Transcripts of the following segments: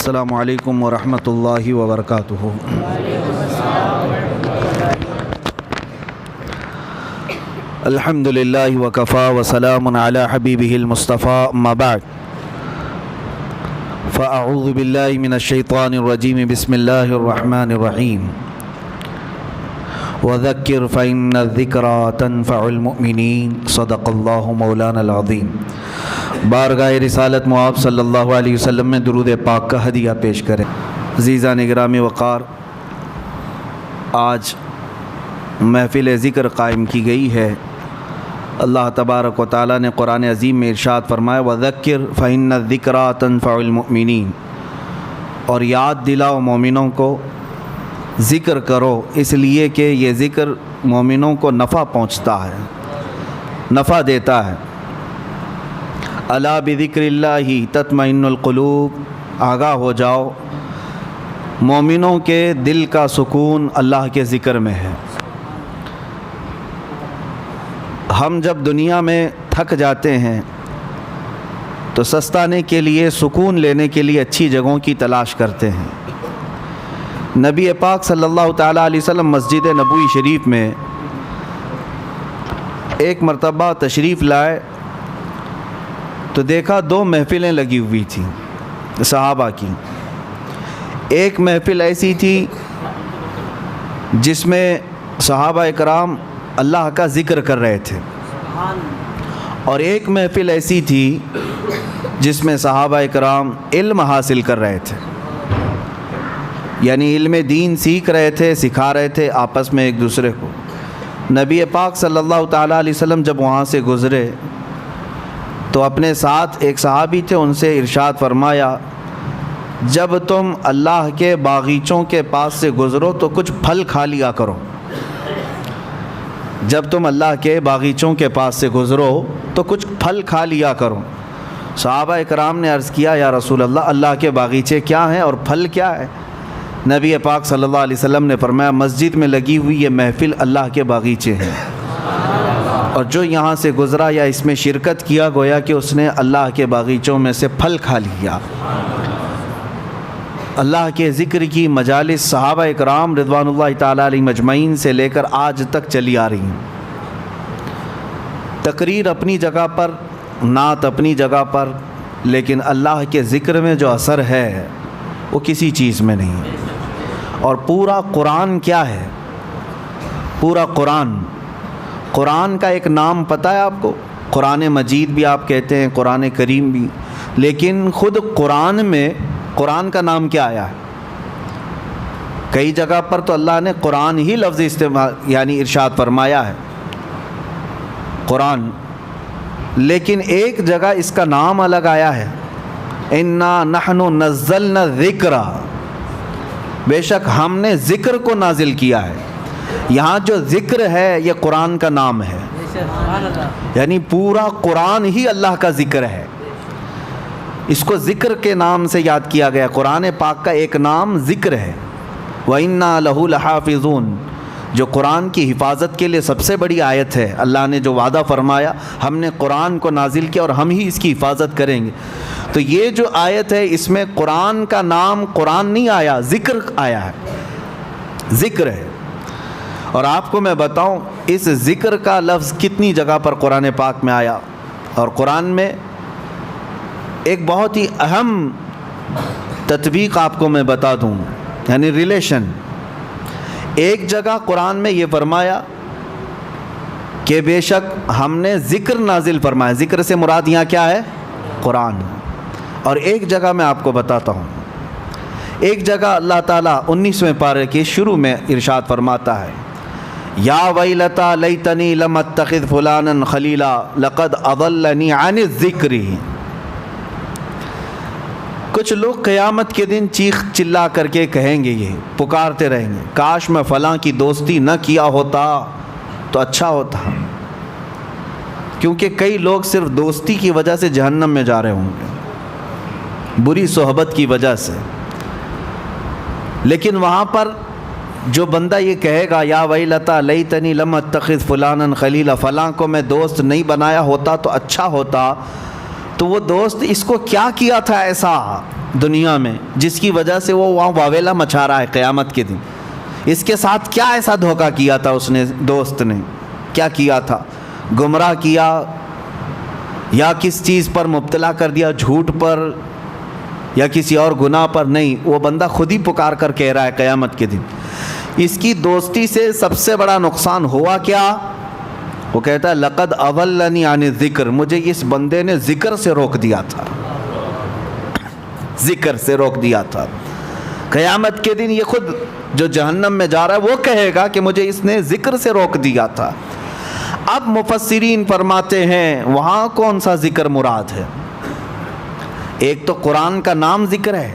السلام علیکم ورحمۃ اللہ وبرکاتہ۔ الحمد للہ وکفا وسلام علی حبیبہ المصطفیٰ، اما بعد فاعوذ باللہ من الشیطان الرجیم، بسم اللہ الرحمن الرحیم۔ وذکر فإن الذکریٰ تنفع المؤمنین، صدق اللہ مولانا العظیم۔ بارگاہ رسالت مآب صلی اللہ علیہ وسلم میں درود پاک کا ہدیہ پیش کریں۔ عزیزان گرامی وقار، آج محفل ذکر قائم کی گئی ہے۔ اللہ تبارک و تعالیٰ نے قرآن عظیم میں ارشاد فرمایا، وذکر فإن الذکریٰ تنفع المؤمنین، اور یاد دلاؤ مومنوں کو، ذکر کرو، اس لیے کہ یہ ذکر مومنوں کو نفع پہنچتا ہے، نفع دیتا ہے۔ الا بذکر اللہ تطمئن القلوب، آگاہ ہو جاؤ، مومنوں کے دل کا سکون اللہ کے ذکر میں ہے۔ ہم جب دنیا میں تھک جاتے ہیں تو سستانے کے لیے، سکون لینے کے لیے اچھی جگہوں کی تلاش کرتے ہیں۔ نبی پاک صلی اللہ تعالیٰ علیہ وسلم مسجد نبوی شریف میں ایک مرتبہ تشریف لائے تو دیکھا دو محفلیں لگی ہوئی تھیں صحابہ کی۔ ایک محفل ایسی تھی جس میں صحابہ اکرام اللہ کا ذکر کر رہے تھے، اور ایک محفل ایسی تھی جس میں صحابہ اکرام علم حاصل کر رہے تھے، یعنی علم دین سیکھ رہے تھے، سکھا رہے تھے آپس میں ایک دوسرے کو۔ نبی پاک صلی اللہ تعالیٰ علیہ وسلم جب وہاں سے گزرے تو اپنے ساتھ ایک صحابی تھے، ان سے ارشاد فرمایا، جب تم اللہ کے باغیچوں کے پاس سے گزرو تو کچھ پھل کھا لیا کرو۔ جب تم اللہ کے باغیچوں کے پاس سے گزرو تو کچھ پھل کھا لیا کرو۔ صحابہ اکرام نے عرض کیا، یا رسول اللہ، اللہ کے باغیچے کیا ہیں اور پھل کیا ہے؟ نبی پاک صلی اللہ علیہ وسلم نے فرمایا، مسجد میں لگی ہوئی یہ محفل اللہ کے باغیچے ہیں، اور جو یہاں سے گزرا یا اس میں شرکت کیا، گویا کہ اس نے اللہ کے باغیچوں میں سے پھل کھا لیا۔ اللہ کے ذکر کی مجالس صحابہ اکرام رضوان اللہ تعالیٰ علیہ مجمعین سے لے کر آج تک چلی آ رہی ہیں۔ تقریر اپنی جگہ پر، نعت اپنی جگہ پر، لیکن اللہ کے ذکر میں جو اثر ہے وہ کسی چیز میں نہیں۔ اور پورا قرآن کیا ہے؟ پورا قرآن کا ایک نام پتہ ہے آپ کو؟ قرآن مجید بھی آپ کہتے ہیں، قرآن کریم بھی، لیکن خود قرآن میں قرآن کا نام کیا آیا ہے؟ کئی جگہ پر تو اللہ نے قرآن ہی لفظ استعمال یعنی ارشاد فرمایا ہے، قرآن، لیکن ایک جگہ اس کا نام الگ آیا ہے، انا نحن نزلنا الذکر، بے شک ہم نے ذکر کو نازل کیا ہے۔ یہاں جو ذکر ہے یہ قرآن کا نام ہے، یعنی پورا قرآن ہی اللہ کا ذکر ہے، اس کو ذکر کے نام سے یاد کیا گیا۔ قرآن پاک کا ایک نام ذکر ہے، وَإِنَّا لَهُ لَحَافِظُونَ، جو قرآن کی حفاظت کے لیے سب سے بڑی آیت ہے۔ اللہ نے جو وعدہ فرمایا، ہم نے قرآن کو نازل کیا اور ہم ہی اس کی حفاظت کریں گے۔ تو یہ جو آیت ہے اس میں قرآن کا نام قرآن نہیں آیا، ذکر آیا ہے، ذکر ہے۔ اور آپ کو میں بتاؤں اس ذکر کا لفظ کتنی جگہ پر قرآن پاک میں آیا، اور قرآن میں ایک بہت ہی اہم تطبیق آپ کو میں بتا دوں، یعنی ریلیشن۔ ایک جگہ قرآن میں یہ فرمایا کہ بے شک ہم نے ذکر نازل فرمایا، ذکر سے مراد یہاں کیا ہے؟ قرآن۔ اور ایک جگہ میں آپ کو بتاتا ہوں، ایک جگہ اللہ تعالیٰ 19ویں پارے کے شروع میں ارشاد فرماتا ہے، یا ویلتا لیتنی لم اتخذ فلانا خلیلا لقد اضلنی عن الذکر۔ کچھ لوگ قیامت کے دن چیخ چلا کر کے کہیں گے، یہ پکارتے رہیں گے، کاش میں فلاں کی دوستی نہ کیا ہوتا تو اچھا ہوتا، کیونکہ کئی لوگ صرف دوستی کی وجہ سے جہنم میں جا رہے ہوں گے، بری صحبت کی وجہ سے۔ لیکن وہاں پر جو بندہ یہ کہے گا، یا ویلتا لیتنی لم اتخذ فلانا خلیلا، فلاں کو میں دوست نہیں بنایا ہوتا تو اچھا ہوتا، تو وہ دوست اس کو کیا کیا تھا ایسا دنیا میں جس کی وجہ سے وہ وہاں واویلا مچا رہا ہے قیامت کے دن. اس کے ساتھ کیا ایسا دھوکہ کیا تھا اس نے, دوست نے کیا کیا تھا؟ گمراہ کیا یا کس چیز پر مبتلا کر دیا, جھوٹ پر یا کسی اور گناہ پر؟ نہیں, وہ بندہ خود ہی پکار کر کہہ رہا ہے قیامت کے دن. اس کی دوستی سے سب سے بڑا نقصان ہوا کیا؟ وہ کہتا ہے لقد اضلنی عن الذکر, مجھے اس بندے نے ذکر سے روک دیا تھا, ذکر سے روک دیا تھا. قیامت کے دن یہ خود جو جہنم میں جا رہا ہے وہ کہے گا کہ مجھے اس نے ذکر سے روک دیا تھا. اب مفسرین فرماتے ہیں وہاں کون سا ذکر مراد ہے؟ ایک تو قرآن کا نام ذکر ہے,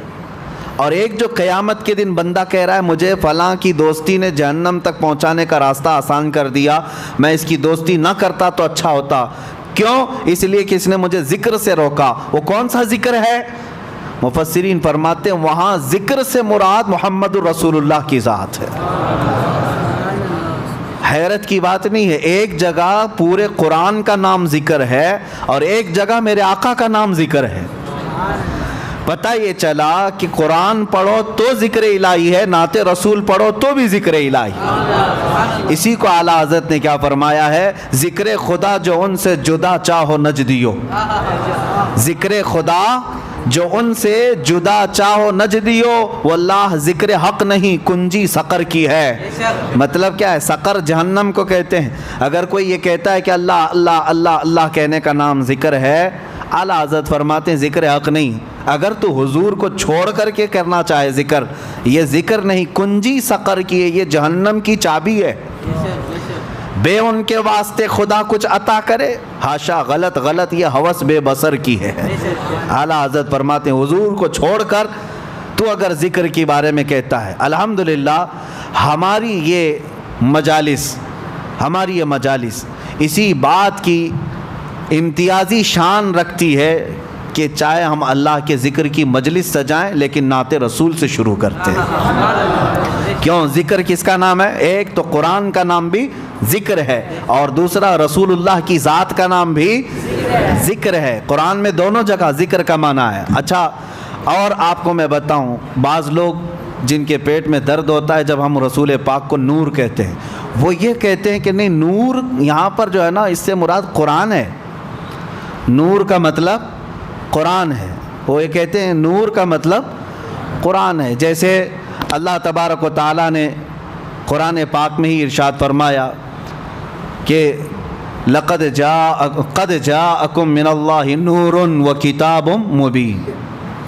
اور ایک جو قیامت کے دن بندہ کہہ رہا ہے مجھے فلاں کی دوستی نے جہنم تک پہنچانے کا راستہ آسان کر دیا, میں اس کی دوستی نہ کرتا تو اچھا ہوتا. کیوں؟ اس لیے کہ اس نے مجھے ذکر سے روکا. وہ کون سا ذکر ہے؟ مفسرین فرماتے ہیں وہاں ذکر سے مراد محمد الرسول اللہ کی ذات ہے. حیرت کی بات نہیں ہے, ایک جگہ پورے قرآن کا نام ذکر ہے اور ایک جگہ میرے آقا کا نام ذکر ہے. پتہ یہ چلا کہ قرآن پڑھو تو ذکر الہی ہے, نعت رسول پڑھو تو بھی ذکر الہی. اسی کو اعلیٰ حضرت نے کیا فرمایا ہے؟ ذکر خدا جو ان سے جدا چاہو نجدیو, ذکر خدا جو ان سے جدا چاہو نجدیو, واللہ ذکر حق نہیں کنجی سقر کی ہے. مطلب کیا ہے؟ سقر جہنم کو کہتے ہیں. اگر کوئی یہ کہتا ہے کہ اللہ اللہ اللہ اللہ کہنے کا نام ذکر ہے, اعلیٰ حضرت فرماتے ہیں ذکر حق نہیں. اگر تو حضور کو چھوڑ کر کے کرنا چاہے ذکر, یہ ذکر نہیں, کنجی سقر کی ہے, یہ جہنم کی چابی ہے. بے ان کے واسطے خدا کچھ عطا کرے, ہاشا, غلط غلط, یہ ہوس بے بصر کی ہے. اعلیٰ حضرت فرماتے ہیں حضور کو چھوڑ کر تو اگر ذکر کے بارے میں کہتا ہے. الحمدللہ ہماری یہ مجالس اسی بات کی امتیازی شان رکھتی ہے کہ چاہے ہم اللہ کے ذکر کی مجلس سجائیں لیکن نعت رسول سے شروع کرتے ہیں. کیوں؟ ذکر کس کا نام ہے؟ ایک تو قرآن کا نام بھی ذکر ہے, اور دوسرا رسول اللہ کی ذات کا نام بھی ذکر ہے. قرآن میں دونوں جگہ ذکر کا معنی ہے. اچھا, اور آپ کو میں بتاؤں, بعض لوگ جن کے پیٹ میں درد ہوتا ہے جب ہم رسول پاک کو نور کہتے ہیں, وہ یہ کہتے ہیں کہ نہیں, نور یہاں پر جو ہے نا اس سے مراد قرآن ہے. نور کا مطلب قرآن ہے. وہ یہ کہتے ہیں نور کا مطلب قرآن ہے. جیسے اللہ تبارک و تعالیٰ نے قرآن پاک میں ہی ارشاد فرمایا کہ قد جاءکم من اللہ نور و کتاب مبین.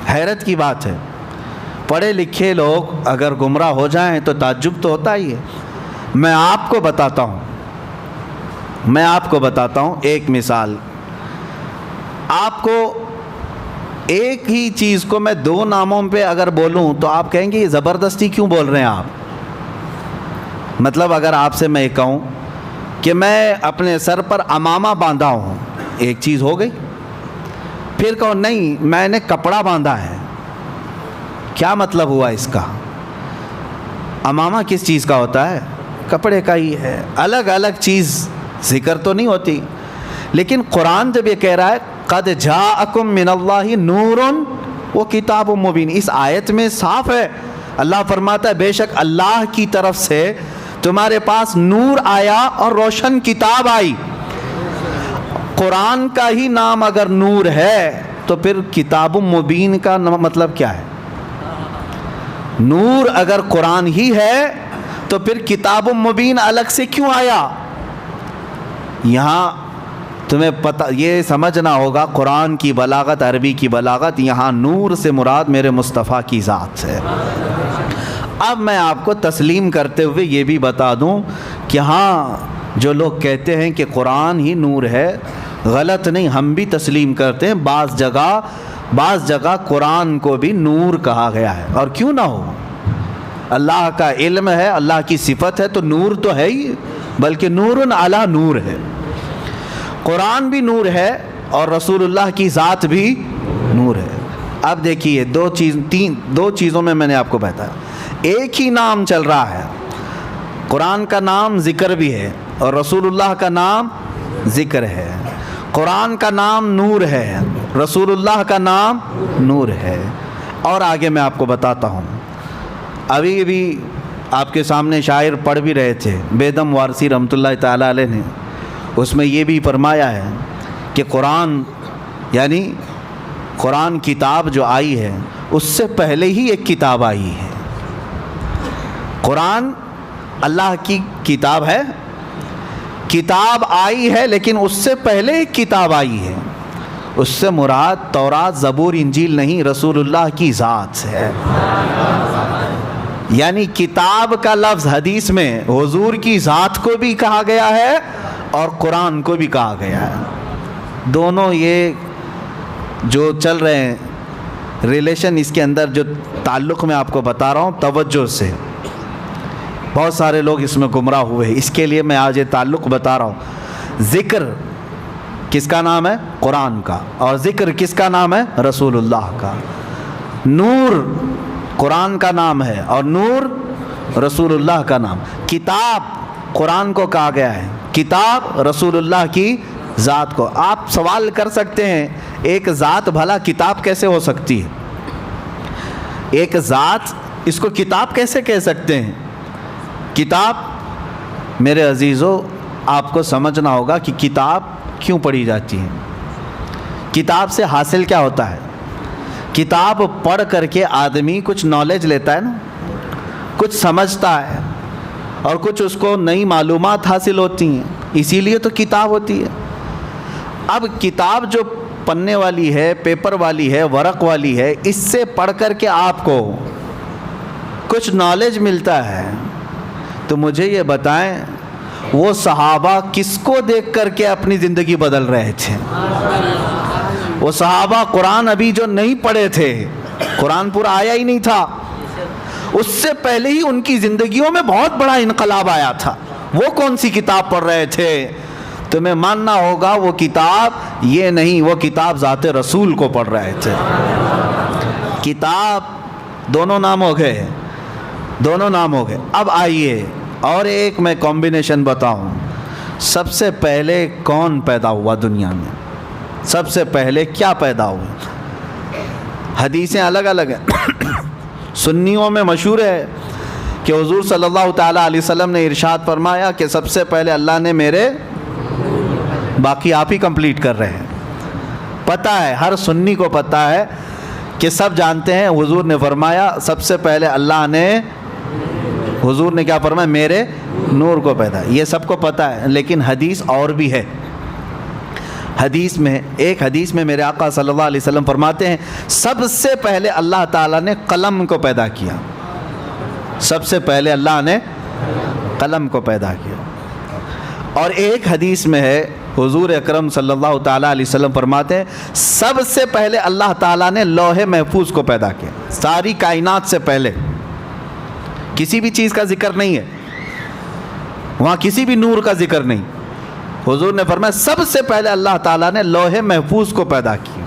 حیرت کی بات ہے, پڑھے لکھے لوگ اگر گمراہ ہو جائیں تو تعجب تو ہوتا ہی ہے. میں آپ کو بتاتا ہوں ایک مثال. آپ کو ایک ہی چیز کو میں دو ناموں پہ اگر بولوں تو آپ کہیں گے یہ زبردستی کیوں بول رہے ہیں آپ. مطلب اگر آپ سے میں کہوں کہ میں اپنے سر پر عمامہ باندھا ہوں, ایک چیز ہو گئی. پھر کہو نہیں میں نے کپڑا باندھا ہے, کیا مطلب ہوا اس کا؟ عمامہ کس چیز کا ہوتا ہے؟ کپڑے کا ہی ہے. الگ الگ چیز ذکر تو نہیں ہوتی. لیکن قرآن جب یہ کہہ رہا ہے قد جاءکم من اللہ نور و کتاب مبین, اس آیت میں صاف ہے, اللہ فرماتا ہے بے شک اللہ کی طرف سے تمہارے پاس نور آیا اور روشن کتاب آئی. قرآن کا ہی نام اگر نور ہے تو پھر کتاب مبین کا مطلب کیا ہے؟ نور اگر قرآن ہی ہے تو پھر کتاب مبین الگ سے کیوں آیا؟ یہاں تمہیں پتہ یہ سمجھنا ہوگا قرآن کی بلاغت, عربی کی بلاغت, یہاں نور سے مراد میرے مصطفیٰ کی ذات ہے. اب میں آپ کو تسلیم کرتے ہوئے یہ بھی بتا دوں کہ ہاں جو لوگ کہتے ہیں کہ قرآن ہی نور ہے, غلط نہیں, ہم بھی تسلیم کرتے ہیں. بعض جگہ قرآن کو بھی نور کہا گیا ہے, اور کیوں نہ ہو, اللہ کا علم ہے, اللہ کی صفت ہے, تو نور تو ہے ہی, بلکہ نور علی نور ہے. قرآن بھی نور ہے اور رسول اللہ کی ذات بھی نور ہے. اب دیکھیے دو چیزوں میں نے آپ کو بتایا, ایک ہی نام چل رہا ہے. قرآن کا نام ذکر بھی ہے اور رسول اللہ کا نام ذکر ہے. قرآن کا نام نور ہے, رسول اللہ کا نام نور ہے, اور آگے میں آپ کو بتاتا ہوں. ابھی بھی آپ کے سامنے شاعر پڑھ بھی رہے تھے بیدم وارسی رحمۃ اللہ تعالیٰ علیہ نے، اس میں یہ بھی فرمایا ہے کہ قرآن یعنی قرآن کتاب جو آئی ہے اس سے پہلے ہی ایک کتاب آئی ہے. قرآن اللہ کی کتاب ہے، کتاب آئی ہے لیکن اس سے پہلے ایک کتاب آئی ہے. اس سے مراد تورات زبور انجیل نہیں، رسول اللہ کی ذات ہے. یعنی کتاب کا لفظ حدیث میں حضور کی ذات کو بھی کہا گیا ہے اور قرآن کو بھی کہا گیا ہے. دونوں یہ جو چل رہے ہیں ریلیشن، اس کے اندر جو تعلق میں آپ کو بتا رہا ہوں توجہ سے، بہت سارے لوگ اس میں گمراہ ہوئے، اس کے لیے میں آج یہ تعلق بتا رہا ہوں. ذکر کس کا نام ہے؟ قرآن کا. اور ذکر کس کا نام ہے؟ رسول اللہ کا. نور قرآن کا نام ہے اور نور رسول اللہ کا نام. کتاب قرآن کو کہا گیا ہے، کتاب رسول اللہ کی ذات کو. آپ سوال کر سکتے ہیں ایک ذات بھلا کتاب کیسے ہو سکتی ہے؟ ایک ذات اس کو کتاب کیسے کہہ سکتے ہیں؟ کتاب میرے عزیزو آپ کو سمجھنا ہوگا کہ کتاب کیوں پڑھی جاتی ہے. کتاب سے حاصل کیا ہوتا ہے؟ کتاب پڑھ کر کے آدمی کچھ نالج لیتا ہے نا، کچھ سمجھتا ہے اور کچھ اس کو نئی معلومات حاصل ہوتی ہیں، اسی لیے تو کتاب ہوتی ہے. اب کتاب جو پنے والی ہے، پیپر والی ہے، ورق والی ہے، اس سے پڑھ کر کے آپ کو کچھ نالج ملتا ہے. تو مجھے یہ بتائیں وہ صحابہ کس کو دیکھ کر کے اپنی زندگی بدل رہے تھے؟ وہ صحابہ قرآن ابھی جو نہیں پڑھے تھے، قرآن پورا آیا ہی نہیں تھا، اس سے پہلے ہی ان کی زندگیوں میں بہت بڑا انقلاب آیا تھا. وہ کون سی کتاب پڑھ رہے تھے؟ تمہیں ماننا ہوگا وہ کتاب یہ نہیں، وہ کتاب ذات رسول کو پڑھ رہے تھے. کتاب دونوں نام ہو گئے، دونوں نام ہو گئے. اب آئیے اور ایک میں کمبینیشن بتاؤں. سب سے پہلے کون پیدا ہوا دنیا میں؟ سب سے پہلے کیا پیدا ہوا؟ حدیثیں الگ الگ ہیں. سنیوں میں مشہور ہے کہ حضور صلی اللہ تعالیٰ علیہ وسلم نے ارشاد فرمایا کہ سب سے پہلے اللہ نے میرے، باقی آپ ہی کمپلیٹ کر رہے ہیں. پتہ ہے ہر سنی کو پتہ ہے کہ سب جانتے ہیں حضور نے فرمایا سب سے پہلے اللہ نے، حضور نے کیا فرمایا؟ میرے نور کو پیدا. یہ سب کو پتہ ہے، لیکن حدیث اور بھی ہے. حدیث میں ایک حدیث میں میرے آقا صلی اللہ علیہ وسلم فرماتے ہیں سب سے پہلے اللہ تعالیٰ نے قلم کو پیدا کیا. سب سے پہلے اللہ نے قلم کو پیدا کیا. اور ایک حدیث میں ہے حضور اکرم صلی اللہ تعالیٰ علیہ وسلم فرماتے ہیں سب سے پہلے اللہ تعالیٰ نے لوح محفوظ کو پیدا کیا. ساری کائنات سے پہلے کسی بھی چیز کا ذکر نہیں ہے وہاں، کسی بھی نور کا ذکر نہیں. حضور نے فرمایا سب سے پہلے اللہ تعالیٰ نے لوح محفوظ کو پیدا کیا.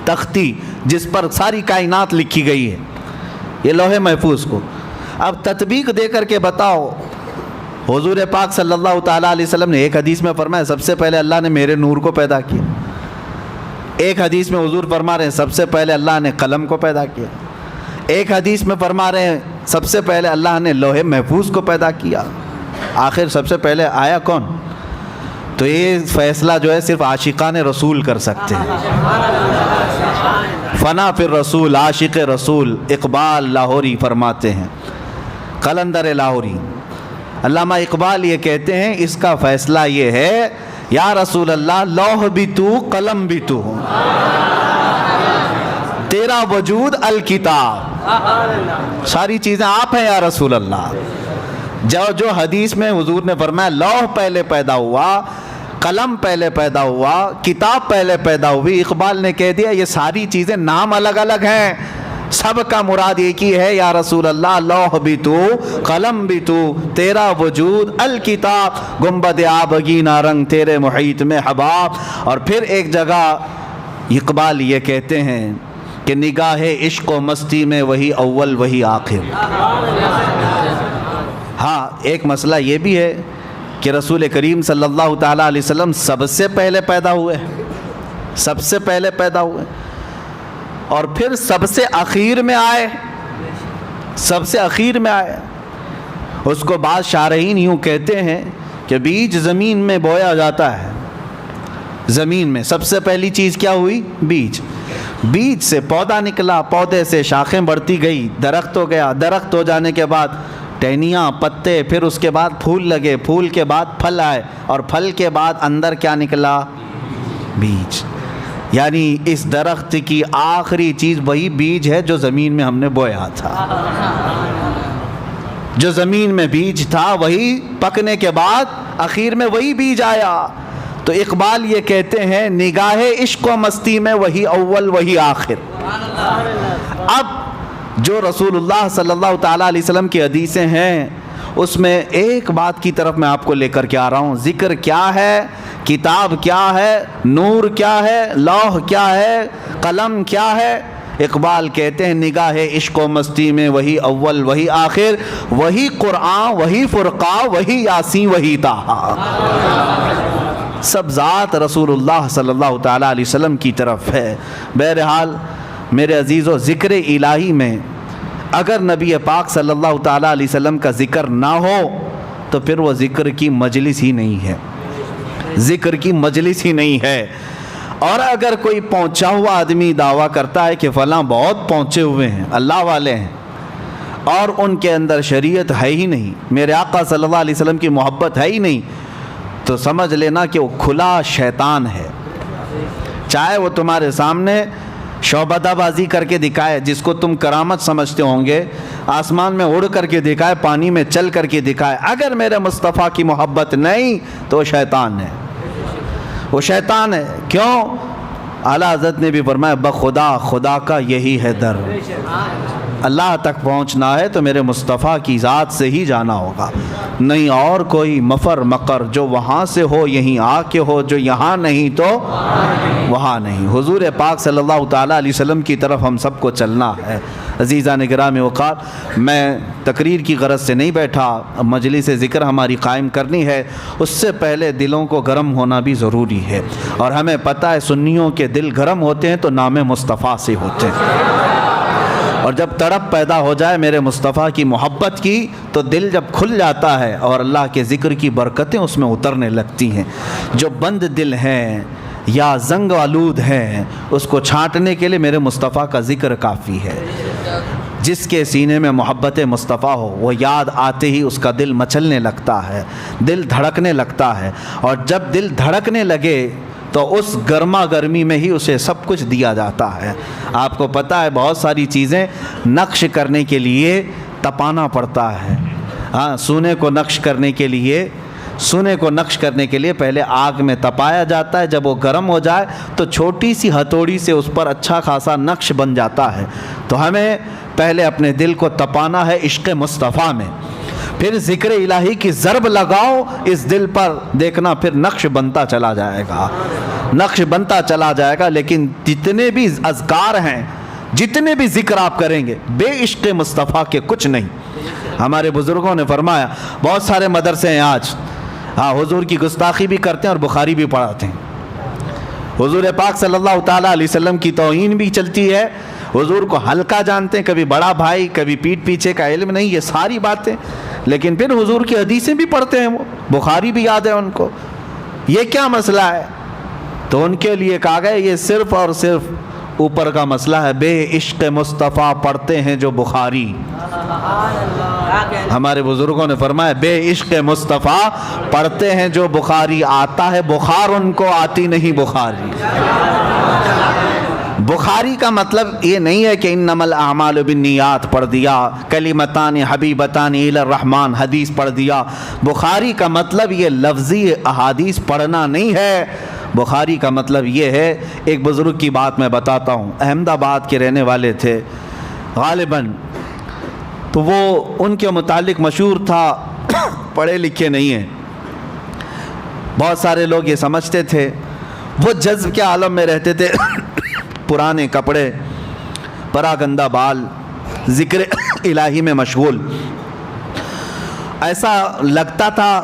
تختی جس پر ساری کائنات لکھی گئی ہے، یہ لوح محفوظ کو. اب تطبیق دے کر کے بتاؤ، حضور پاک صلی اللہ تعالیٰ علیہ وسلم نے ایک حدیث میں فرمایا سب سے پہلے اللہ نے میرے نور کو پیدا کیا. ایک حدیث میں حضور فرما رہے ہیں سب سے پہلے اللہ نے قلم کو پیدا کیا. ایک حدیث میں فرما رہے ہیں سب سے پہلے اللہ نے لوح محفوظ کو پیدا کیا. آخر سب سے پہلے آیا کون؟ تو یہ فیصلہ جو ہے صرف عاشقان رسول کر سکتے ہیں. فنا فی الرسول، عاشق رسول اقبال لاہوری فرماتے ہیں، قلندر لاہوری علامہ اقبال یہ کہتے ہیں اس کا فیصلہ یہ ہے یا رسول اللہ لوح بھی تو قلم بھی تو، تیرا وجود الکتاب، ساری چیزیں آپ ہیں یا رسول اللہ. جو حدیث میں حضور نے فرمایا لوح پہلے پیدا ہوا، قلم پہلے پیدا ہوا، کتاب پہلے پیدا ہوئی، اقبال نے کہہ دیا یہ ساری چیزیں نام الگ الگ ہیں، سب کا مراد ایک ہی ہے یا رسول اللہ لوح بھی تو قلم بھی تو، تیرا وجود الکتاب، گنبد آبگینہ رنگ تیرے محیط میں حباب. اور پھر ایک جگہ اقبال یہ کہتے ہیں کہ نگاہ عشق و مستی میں وہی اول وہی آخر. ہاں ایک مسئلہ یہ بھی ہے کہ رسول کریم صلی اللہ تعالیٰ علیہ وسلم سب سے پہلے پیدا ہوئے، سب سے پہلے پیدا ہوئے. اور پھر سب سے اخیر میں آئے، سب سے اخیر میں آئے۔ اس کو بعض شارحین یوں کہتے ہیں کہ بیج زمین میں بویا جاتا ہے، زمین میں سب سے پہلی چیز کیا ہوئی؟ بیج۔ بیج سے پودا نکلا، پودے سے شاخیں بڑھتی گئی، درخت ہو گیا، درخت ہو جانے کے بعد ٹہنیاں، پتے، پھر اس کے بعد پھول لگے، پھول کے بعد پھل آئے، اور پھل کے بعد اندر کیا نکلا؟ بیج۔ یعنی اس درخت کی آخری چیز وہی بیج ہے جو زمین میں ہم نے بویا تھا۔ جو زمین میں بیج تھا وہی پکنے کے بعد آخر میں وہی بیج آیا۔ تو اقبال یہ کہتے ہیں نگاہ عشق و مستی میں وہی اول وہی آخر۔ اب جو رسول اللہ صلی اللہ تعالیٰ علیہ وسلم کی حدیثیں ہیں اس میں ایک بات کی طرف میں آپ کو لے کر کے آ رہا ہوں۔ ذکر کیا ہے، کتاب کیا ہے، نور کیا ہے، لوح کیا ہے، قلم کیا ہے؟ اقبال کہتے ہیں نگاہ عشق و مستی میں وہی اول وہی آخر، وہی قرآن وہی فرقان وہی یاسین وہی طٰہٰ۔ سب ذات رسول اللہ صلی اللہ تعالیٰ علیہ وسلم کی طرف ہے۔ بہرحال میرے عزیزو، ذکر الہی میں اگر نبی پاک صلی اللہ تعالیٰ علیہ وسلم کا ذکر نہ ہو تو پھر وہ ذکر کی مجلس ہی نہیں ہے، ذکر کی مجلس ہی نہیں ہے۔ اور اگر کوئی پہنچا ہوا آدمی دعویٰ کرتا ہے کہ فلاں بہت پہنچے ہوئے ہیں، اللہ والے ہیں، اور ان کے اندر شریعت ہے ہی نہیں، میرے آقا صلی اللہ علیہ وسلم کی محبت ہے ہی نہیں، تو سمجھ لینا کہ وہ کھلا شیطان ہے۔ چاہے وہ تمہارے سامنے شعبدہ بازی کر کے دکھائے، جس کو تم کرامت سمجھتے ہوں گے، آسمان میں اڑ کر کے دکھائے، پانی میں چل کر کے دکھائے، اگر میرے مصطفیٰ کی محبت نہیں تو وہ شیطان ہے، وہ شیطان ہے۔ کیوں؟ اعلیٰ حضرت نے بھی فرمایا بخدا خدا کا یہی ہے در، اللہ تک پہنچنا ہے تو میرے مصطفیٰ کی ذات سے ہی جانا ہوگا، نہیں اور کوئی مفر مقر، جو وہاں سے ہو یہیں آ کے ہو، جو یہاں نہیں تو وہاں نہیں۔ حضور پاک صلی اللہ تعالیٰ علیہ وسلم کی طرف ہم سب کو چلنا ہے۔ عزیزان گرامی وقار، میں تقریر کی غرض سے نہیں بیٹھا، مجلس ذکر ہماری قائم کرنی ہے، اس سے پہلے دلوں کو گرم ہونا بھی ضروری ہے، اور ہمیں پتہ ہے سنیوں کے دل گرم ہوتے ہیں تو نام مصطفیٰ سے ہوتے ہیں، اور جب تڑپ پیدا ہو جائے میرے مصطفیٰ کی محبت کی تو دل جب کھل جاتا ہے اور اللہ کے ذکر کی برکتیں اس میں اترنے لگتی ہیں۔ جو بند دل ہیں یا زنگ آلود ہیں اس کو چھانٹنے کے لیے میرے مصطفیٰ کا ذکر کافی ہے۔ جس کے سینے میں محبت مصطفیٰ ہو وہ یاد آتے ہی اس کا دل مچلنے لگتا ہے، دل دھڑکنے لگتا ہے، اور جب دل دھڑکنے لگے تو اس گرما گرمی میں ہی اسے سب کچھ دیا جاتا ہے۔ آپ کو پتہ ہے بہت ساری چیزیں نقش کرنے کے لیے تپانا پڑتا ہے۔ ہاں، سونے کو نقش کرنے کے لیے پہلے آگ میں تپایا جاتا ہے، جب وہ گرم ہو جائے تو چھوٹی سی ہتھوڑی سے اس پر اچھا خاصا نقش بن جاتا ہے۔ تو ہمیں پہلے اپنے دل کو تپانا ہے عشق مصطفیٰ میں، پھر ذکر الہی کی ضرب لگاؤ اس دل پر، دیکھنا پھر نقش بنتا چلا جائے گا، نقش بنتا چلا جائے گا۔ لیکن جتنے بھی اذکار ہیں، جتنے بھی ذکر آپ کریں گے، بے عشق مصطفیٰ کے کچھ نہیں۔ ہمارے بزرگوں نے فرمایا، بہت سارے مدرسے ہیں آج، ہاں، حضور کی گستاخی بھی کرتے ہیں اور بخاری بھی پڑھاتے ہیں، حضور پاک صلی اللہ تعالیٰ علیہ وسلم کی توہین بھی چلتی ہے، حضور کو ہلکا جانتے ہیں، کبھی بڑا بھائی، کبھی پیٹھ پیچھے کا علم نہیں، یہ ساری باتیں، لیکن پھر حضور کی حدیثیں بھی پڑھتے ہیں، وہ بخاری بھی یاد ہے ان کو۔ یہ کیا مسئلہ ہے؟ تو ان کے لیے کہا گیا یہ صرف اور صرف اوپر کا مسئلہ ہے، بے عشق مصطفیٰ پڑھتے ہیں جو بخاری۔ ہمارے بزرگوں نے فرمایا بے عشق مصطفیٰ پڑھتے ہیں جو بخاری، آتا ہے بخار ان کو، آتی نہیں بخاری۔ بخاری کا مطلب یہ نہیں ہے کہ انما الاعمال بالنیات پڑھ دیا، کلمتان حبیبتان الی الرحمن حدیث پڑھ دیا۔ بخاری کا مطلب یہ لفظی احادیث پڑھنا نہیں ہے، بخاری کا مطلب یہ ہے، ایک بزرگ کی بات میں بتاتا ہوں، احمد آباد کے رہنے والے تھے غالباً، تو وہ ان کے متعلق مشہور تھا پڑھے لکھے نہیں ہیں، بہت سارے لوگ یہ سمجھتے تھے، وہ جذب کے عالم میں رہتے تھے، پرانے کپڑے، پراگندہ بال، ذکر الہی میں مشغول، ایسا لگتا تھا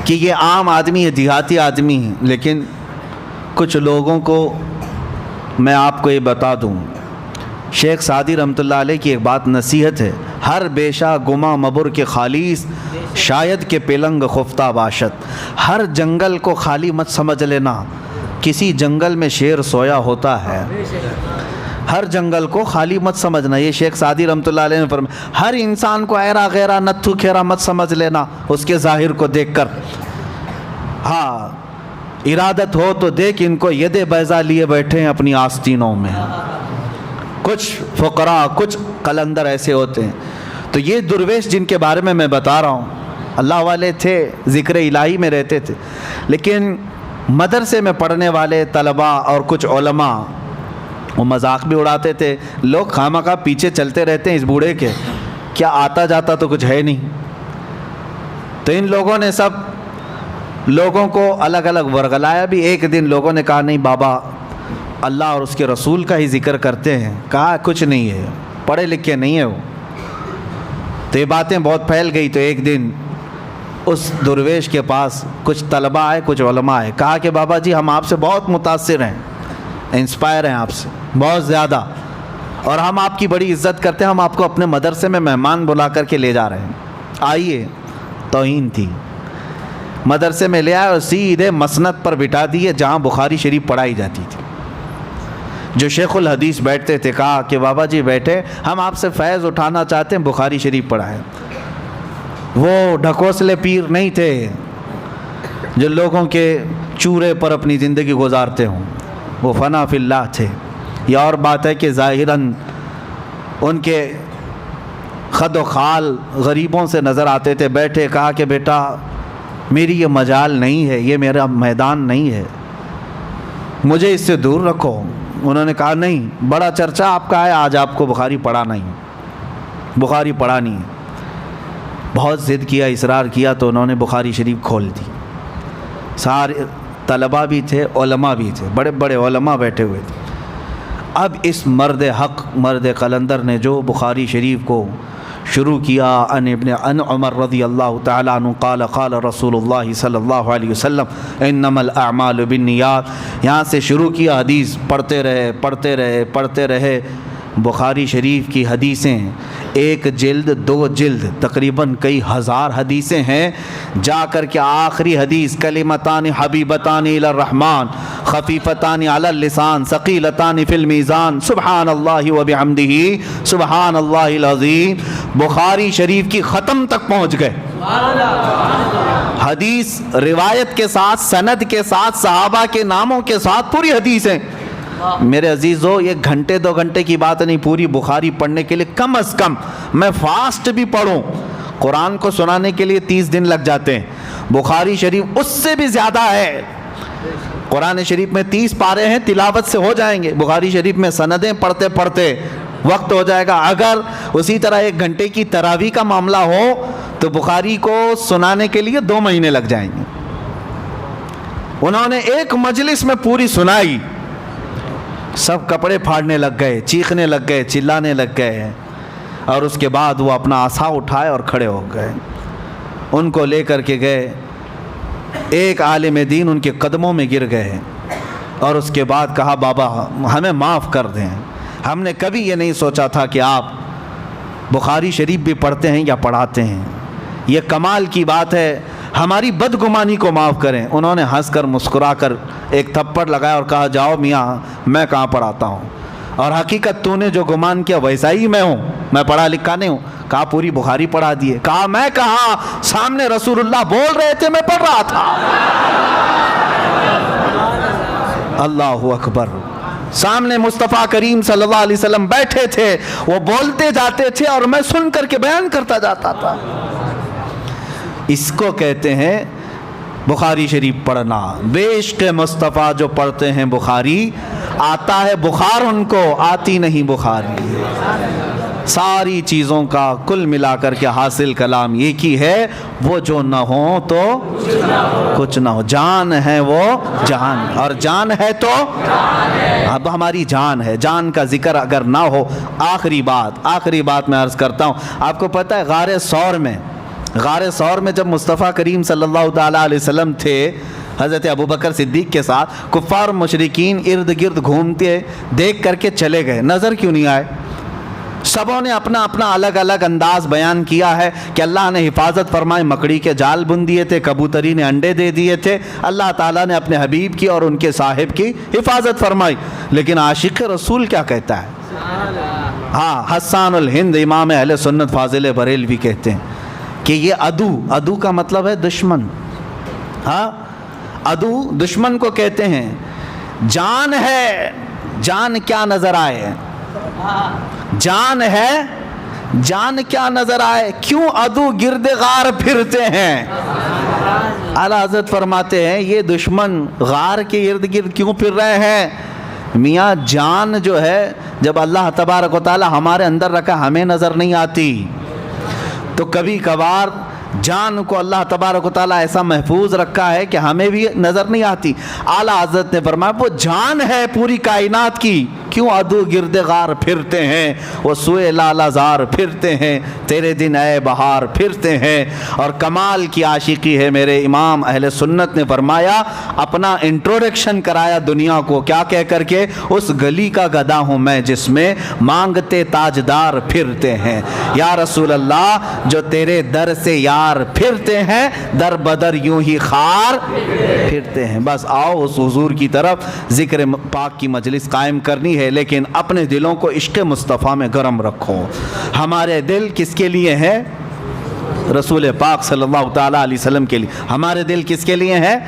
کہ یہ عام آدمی ہے، دیہاتی آدمی ہے۔ لیکن کچھ لوگوں کو میں آپ کو یہ بتا دوں، شیخ سعدی رحمۃ اللہ علیہ کی ایک بات نصیحت ہے، ہر بیشہ گما مبر کے خالیس شاید کہ پلنگ خفتہ باشد. ہر جنگل کو خالی مت سمجھ لینا، کسی جنگل میں شیر سویا ہوتا ہے. ہر جنگل کو خالی مت سمجھنا، یہ شیخ سعدی رحمۃ اللہ علیہ نے فرمایا. ہر انسان کو ایرا غیرا نتھو کھیرا مت سمجھ لینا اس کے ظاہر کو دیکھ کر. ہاں ارادت ہو تو دیکھ ان کو ید بیضا لیے بیٹھے ہیں اپنی آستینوں میں. کچھ فقراء کچھ قلندر ایسے ہوتے ہیں. تو یہ درویش جن کے بارے میں بتا رہا ہوں، اللہ والے تھے، ذکر الہی میں رہتے تھے، لیکن مدرسے میں پڑھنے والے طلباء اور کچھ علماء وہ مذاق بھی اڑاتے تھے. لوگ خامخواہ پیچھے چلتے رہتے ہیں اس بوڑھے کے، کیا آتا جاتا تو کچھ ہے نہیں. تو ان لوگوں نے سب لوگوں کو الگ الگ ورگلایا بھی. ایک دن لوگوں نے کہا نہیں بابا اللہ اور اس کے رسول کا ہی ذکر کرتے ہیں. کہا کچھ نہیں ہے، پڑھے لکھے نہیں ہے وہ. تو یہ باتیں بہت پھیل گئی. تو ایک دن اس درویش کے پاس کچھ طلباء آئے، کچھ علماء آئے. کہا کہ بابا جی ہم آپ سے بہت متاثر ہیں، انسپائر ہیں آپ سے بہت زیادہ، اور ہم آپ کی بڑی عزت کرتے ہیں. ہم آپ کو اپنے مدرسے میں مہمان بلا کر کے لے جا رہے ہیں، آئیے. توہین تھی. مدرسے میں لے آئے اور سیدھے مسند پر بٹھا دیے جہاں بخاری شریف پڑھائی جاتی تھی. جو شیخ الحدیث بیٹھتے تھے کہا کہ بابا جی بیٹھے، ہم آپ سے فیض اٹھانا چاہتے ہیں، بخاری شریف پڑھائیں. وہ ڈھکوسلے پیر نہیں تھے جو لوگوں کے چورے پر اپنی زندگی گزارتے ہوں، وہ فنا فی اللہ تھے. یہ اور بات ہے کہ ظاہراً ان کے خد و خال غریبوں سے نظر آتے تھے. بیٹھے کہا کہ بیٹا میری یہ مجال نہیں ہے، یہ میرا میدان نہیں ہے، مجھے اس سے دور رکھو. انہوں نے کہا نہیں، بڑا چرچا آپ کا ہے، آج آپ کو بخاری پڑھانا ہی، بخاری پڑھانی ہے. بہت ضد کیا، اصرار کیا تو انہوں نے بخاری شریف کھول دی. سارے طلباء بھی تھے، علماء بھی تھے، بڑے بڑے علماء بیٹھے ہوئے تھے. اب اس مرد حق، مرد قلندر نے جو بخاری شریف کو شروع کیا، ان عمر رضی اللہ تعالیٰ عنہ قال قال رسول اللہ صلی اللہ علیہ وسلم انما الاعمال بالنیات، یہاں سے شروع کیا. حدیث پڑھتے رہے پڑھتے رہے پڑھتے رہے. بخاری شریف کی حدیثیں ایک جلد، دو جلد، تقریباً کئی ہزار حدیثیں ہیں. جا کر کے آخری حدیث کلمتان حبیبتان الی الرحمن خفیفتان علی اللسان ثقیلتان فی المیزان سبحان اللہ وبحمدہ سبحان اللہ العظیم، بخاری شریف کی ختم تک پہنچ گئے. حدیث روایت کے ساتھ، سند کے ساتھ، صحابہ کے ناموں کے ساتھ پوری حدیثیں. میرے عزیزو یہ گھنٹے دو گھنٹے کی بات نہیں، پوری بخاری پڑھنے کے لیے کم از کم میں فاسٹ بھی پڑھوں، قرآن کو سنانے کے لیے 30 دن لگ جاتے ہیں. بخاری شریف اس سے بھی زیادہ ہے. قرآن شریف میں 30 پارے ہیں، تلاوت سے ہو جائیں گے. بخاری شریف میں سندیں پڑھتے پڑھتے وقت ہو جائے گا. اگر اسی طرح 1 گھنٹے کی تراویح کا معاملہ ہو تو بخاری کو سنانے کے لیے 2 مہینے لگ جائیں گے. انہوں نے ایک مجلس میں پوری سنائی، سب کپڑے پھاڑنے لگ گئے، چیخنے لگ گئے، چلانے لگ گئے. اور اس کے بعد وہ اپنا عصا اٹھائے اور کھڑے ہو گئے. ان کو لے کر کے گئے، ایک عالم دین ان کے قدموں میں گر گئے اور اس کے بعد کہا بابا ہمیں معاف کر دیں، ہم نے کبھی یہ نہیں سوچا تھا کہ آپ بخاری شریف بھی پڑھتے ہیں یا پڑھاتے ہیں. یہ کمال کی بات ہے، ہماری بدگمانی کو معاف کریں. انہوں نے ہنس کر مسکرا کر ایک تھپڑ لگایا اور کہا جاؤ میاں، میں کہاں پڑھاتا ہوں، اور حقیقت تو نے جو گمان کیا ویسا ہی میں ہوں، میں پڑھا لکھا نہیں ہوں. کہا پوری بخاری پڑھا دیے. کہا میں کہا، سامنے رسول اللہ بول رہے تھے، میں پڑھ رہا تھا. اللہ اکبر. سامنے مصطفیٰ کریم صلی اللہ علیہ وسلم بیٹھے تھے، وہ بولتے جاتے تھے اور میں سن کر کے بیان کرتا جاتا تھا. اس کو کہتے ہیں بخاری شریف پڑھنا. بے عشق مصطفیٰ جو پڑھتے ہیں بخاری، آتا ہے بخار ان کو، آتی نہیں بخاری. ساری چیزوں کا کل ملا کر کے حاصل کلام ایک ہی ہے، وہ جو نہ ہو تو کچھ نہ ہو. جان ہے وہ جان، اور جان ہے تو اب ہماری جان ہے. جان کا ذکر اگر نہ ہو، آخری بات میں عرض کرتا ہوں. آپ کو پتہ ہے غار ثور میں جب مصطفیٰ کریم صلی اللہ تعالیٰ علیہ وسلم تھے، حضرت ابوبکر صدیق کے ساتھ کفار مشرکین ارد گرد گھومتے دیکھ کر کے چلے گئے، نظر کیوں نہیں آئے؟ سبوں نے اپنا اپنا الگ الگ انداز بیان کیا ہے کہ اللہ نے حفاظت فرمائی، مکڑی کے جال بن دیے تھے، کبوتری نے انڈے دے دیے تھے، اللہ تعالیٰ نے اپنے حبیب کی اور ان کے صاحب کی حفاظت فرمائی۔ لیکن عاشق رسول کیا کہتا ہے؟ ہاں، حسان الہند امام اہل سنت فاضل بریلوی کہتے ہیں کہ یہ عدو کا مطلب ہے دشمن۔ ہاں، عدو دشمن کو کہتے ہیں۔ جان ہے، جان کیا نظر آئے؟ جان ہے، جان کیا نظر آئے؟ کیوں عدو گرد غار پھرتے ہیں؟ اعلیٰ حضرت فرماتے ہیں یہ دشمن غار کے ارد گرد کیوں پھر رہے ہیں؟ میاں جان جو ہے جب اللہ تبارک و تعالی ہمارے اندر رکھا ہمیں نظر نہیں آتی، تو کبھی کبھار جان کو اللہ تبارک و تعالیٰ ایسا محفوظ رکھا ہے کہ ہمیں بھی نظر نہیں آتی۔ اعلیٰ حضرت نے فرمایا وہ جان ہے پوری کائنات کی، کیوں عدو گرد غار پھرتے ہیں، وہ سوئے لالا زار پھرتے ہیں، تیرے دن اے بہار پھرتے ہیں۔ اور کمال کی عاشقی ہے، میرے امام اہل سنت نے فرمایا، اپنا انٹروڈکشن کرایا دنیا کو کیا کہہ کر کے، اس گلی کا گدا ہوں میں جس میں مانگتے تاجدار پھرتے ہیں۔ یا رسول اللہ جو تیرے در سے یار پھرتے ہیں، در بدر یوں ہی خار پھرتے ہیں۔ بس آؤ اس حضور کی طرف، ذکر پاک کی مجلس قائم کرنی ہے، لیکن اپنے دلوں کو عشق مصطفیٰ میں گرم رکھو۔ ہمارے دل کس کے لیے ہے؟ رسول پاک صلی اللہ تعالیٰ علیہ وسلم کے لیے۔ ہمارے دل کس کے لیے ہے؟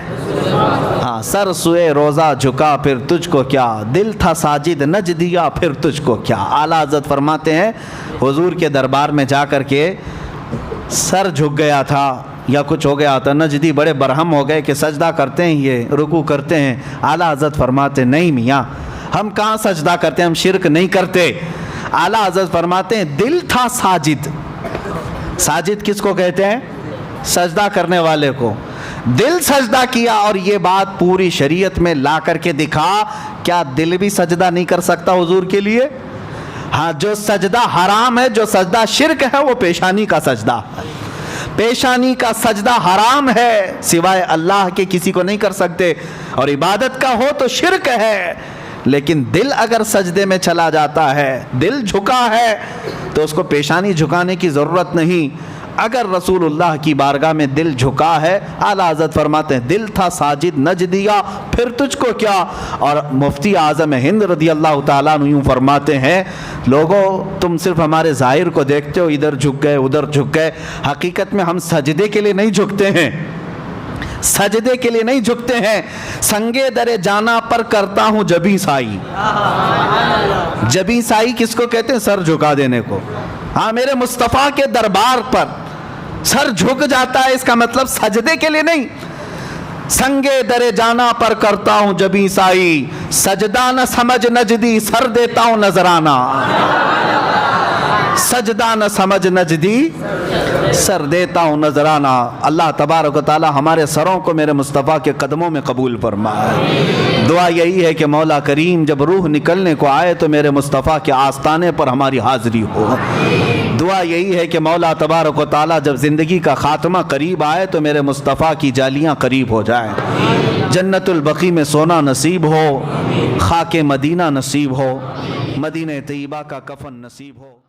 ہاں، سر سوئے روزہ جھکا پھر تجھ کو کیا، دل تھا ساجد نج دیا پھر تجھ کو کیا۔ اعلیٰ حضرت فرماتے ہیں حضور کے دربار میں جا کر کے سر جھک گیا تھا یا کچھ ہو گیا تھا، نجدی بڑے برہم ہو گئے کہ سجدہ کرتے ہیں، یہ رکوع کرتے ہیں۔ اعلیٰ حضرت فرماتے نہیں میاں، ہم کہاں سجدہ کرتے ہیں، ہم شرک نہیں کرتے۔ اعلیٰ حضرت فرماتے ہیں دل تھا ساجد۔ ساجد کس کو کہتے ہیں؟ سجدہ کرنے والے کو۔ دل سجدہ کیا، اور یہ بات پوری شریعت میں لا کر کے دکھا، کیا دل بھی سجدہ نہیں کر سکتا حضور کے لیے؟ ہاں، جو سجدہ حرام ہے، جو سجدہ شرک ہے، وہ پیشانی کا سجدہ ہے۔ پیشانی کا سجدہ حرام ہے، سوائے اللہ کے کسی کو نہیں کر سکتے، اور عبادت کا ہو تو شرک ہے۔ لیکن دل اگر سجدے میں چلا جاتا ہے، دل جھکا ہے، تو اس کو پیشانی جھکانے کی ضرورت نہیں۔ اگر رسول اللہ کی بارگاہ میں دل جھکا ہے، اعلیٰ حضرت فرماتے ہیں دل تھا ساجد نج دیا پھر تجھ کو کیا۔ اور مفتی اعظم ہند رضی اللہ تعالیٰ عنہ یوں فرماتے ہیں لوگوں تم صرف ہمارے ظاہر کو دیکھتے ہو، ادھر جھک گئے ادھر جھک گئے، حقیقت میں ہم سجدے کے لیے نہیں جھکتے ہیں، سجدے کے لیے نہیں جھکتے ہیں۔ سنگے در جانا پر کرتا ہوں جبیں سائی۔ جبیں سائی کس کو کہتے ہیں؟ سر جھکا دینے کو۔ ہاں، میرے مصطفیٰ کے دربار پر سر جھک جاتا ہے، اس کا مطلب سجدے کے لیے نہیں۔ سنگے در جانا پر کرتا ہوں جبیں سائی، سجدہ نہ سمجھ نجدی سر دیتا ہوں نذرانہ۔ سجدہ نہ سمجھ نجدی سر دیتا ہوں نذرانہ۔ اللہ تبارک و تعالی ہمارے سروں کو میرے مصطفیٰ کے قدموں میں قبول فرمائے۔ دعا یہی ہے کہ مولا کریم جب روح نکلنے کو آئے تو میرے مصطفیٰ کے آستانے پر ہماری حاضری ہو۔ دعا یہی ہے کہ مولا تبارک و تعالی جب زندگی کا خاتمہ قریب آئے تو میرے مصطفیٰ کی جالیاں قریب ہو جائیں، جنت البقیع میں سونا نصیب ہو، خاک مدینہ نصیب ہو، مدینہ طیبہ کا کفن نصیب ہو۔